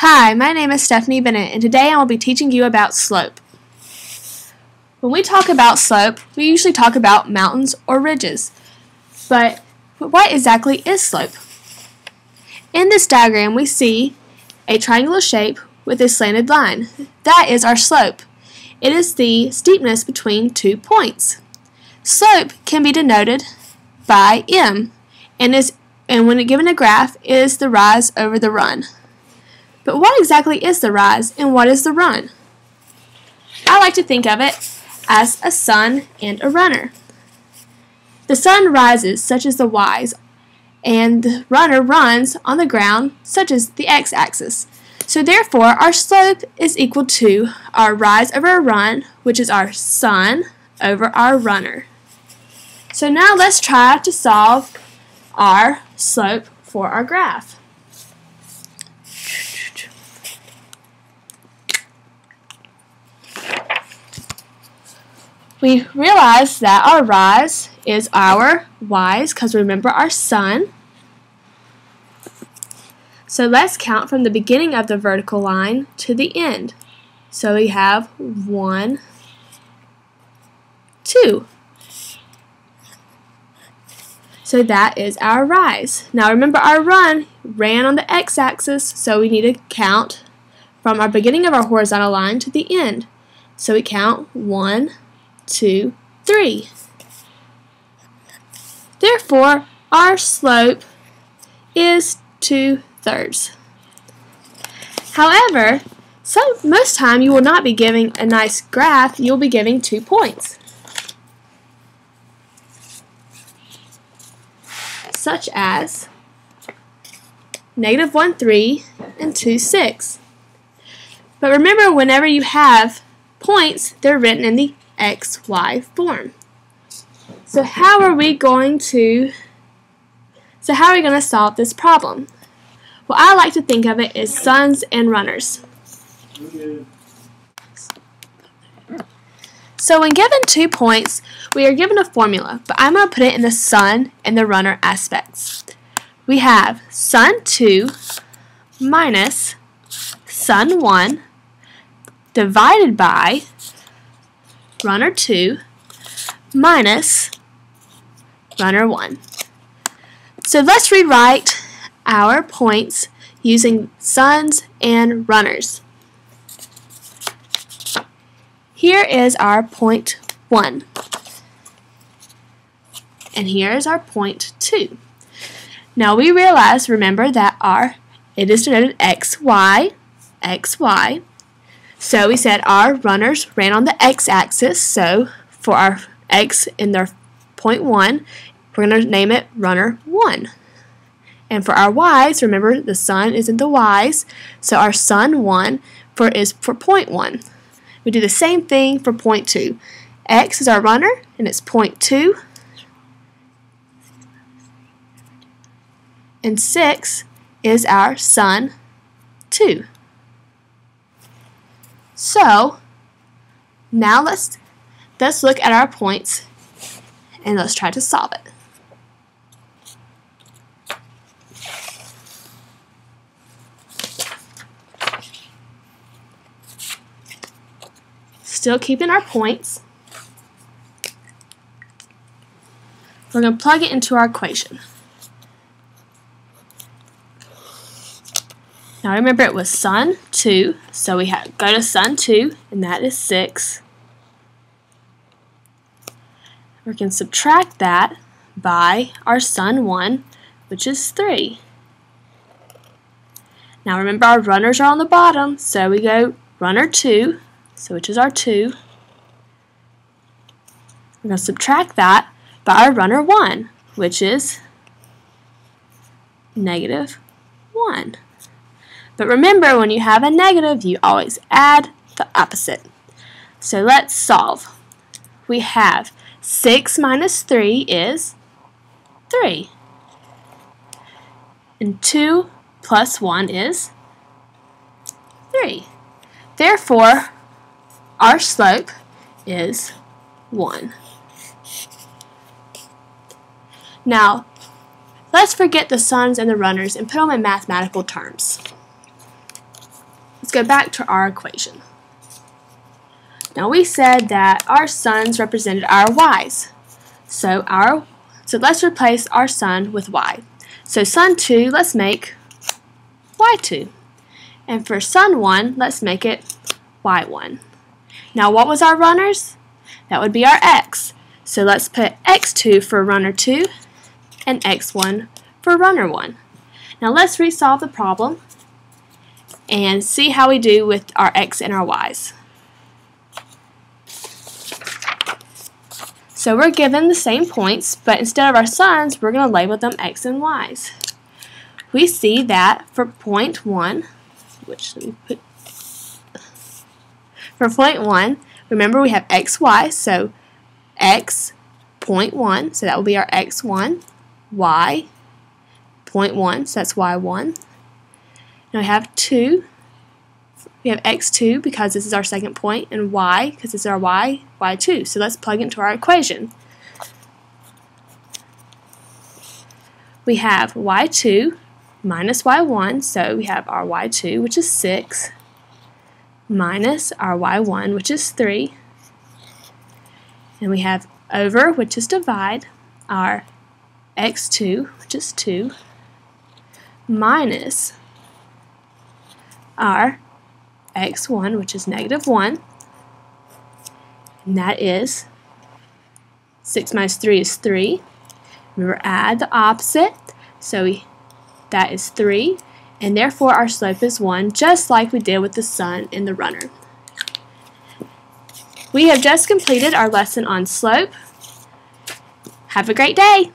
Hi, my name is Stephanie Bennett, and today I will be teaching you about slope. When we talk about slope, we usually talk about mountains or ridges. But what exactly is slope? In this diagram, we see a triangular shape with a slanted line. That is our slope. It is the steepness between 2 points. Slope can be denoted by m, and when given a graph, is the rise over the run. But what exactly is the rise and what is the run? I like to think of it as a sun and a runner. The sun rises, such as the y's, and the runner runs on the ground, such as the x-axis. So therefore, our slope is equal to our rise over our run, which is our sun over our runner. So now let's try to solve our slope for our graph. We realize that our rise is our y's, because remember our sun. So let's count from the beginning of the vertical line to the end. So we have 1, 2. So that is our rise. Now remember our run ran on the x-axis, so we need to count from our beginning of our horizontal line to the end. So we count 1, 2, 3. Therefore, our slope is 2/3. However, most time you will not be giving a nice graph, you'll be giving 2 points. Such as -1, 3 and 2, 6. But remember, whenever you have points, they're written in the XY form. So how are we going to solve this problem? Well, I like to think of it as suns and runners. So when given 2 points, we are given a formula, but I'm going to put it in the sun and the runner aspects. We have sun 2 minus sun 1 divided by runner 2 minus runner 1. So let's rewrite our points using suns and runners. Here is our point 1. And here is our point 2. Now we realize, remember, that it is denoted XY, XY. So we said our runners ran on the x-axis, so for our x in their point 1, we're going to name it runner 1. And for our y's, remember the sun is in the y's, so our sun 1 is for point 1. We do the same thing for point 2. X is our runner, and it's point 2. And 6 is our sun 2. So now let's look at our points and let's try to solve it. Still keeping our points. We're going to plug it into our equation. Now remember, it was sun 2, so we go to sun 2, and that is 6. We can subtract that by our sun 1, which is 3. Now remember, our runners are on the bottom, so we go runner 2, which is our 2. We're going to subtract that by our runner 1, which is -1. But remember, when you have a negative, you always add the opposite. So let's solve. We have 6 minus 3 is 3. And 2 plus 1 is 3. Therefore, our slope is 1. Now, let's forget the suns and the runners and put them in mathematical terms. go back to our equation. Now we said that our sons represented our y's. So let's replace our son with y. So son 2, let's make y2. And for son 1, let's make it y1. Now what was our runners? That would be our x. So let's put x2 for runner 2 and x1 for runner 1. Now let's resolve the problem and see how we do with our x and our y's. So we're given the same points, but instead of our sons, we're going to label them x and y's. We see that for point 1, for point 1, remember we have x, y, so x, point 1, so that will be our x1, y, point 1, so that's y1. Now we have 2, we have x2 because this is our second point, and y because this is our y, y2. So let's plug into our equation. We have y2 minus y1, so we have our y2, which is 6, minus our y1, which is 3, and we have over, which is divide, our x2, which is 2, minus our x1, which is negative 1, and that is 6 minus 3 is 3. Remember, add the opposite, so that is 3, and therefore our slope is 1, just like we did with the sun and the runner. We have just completed our lesson on slope. Have a great day!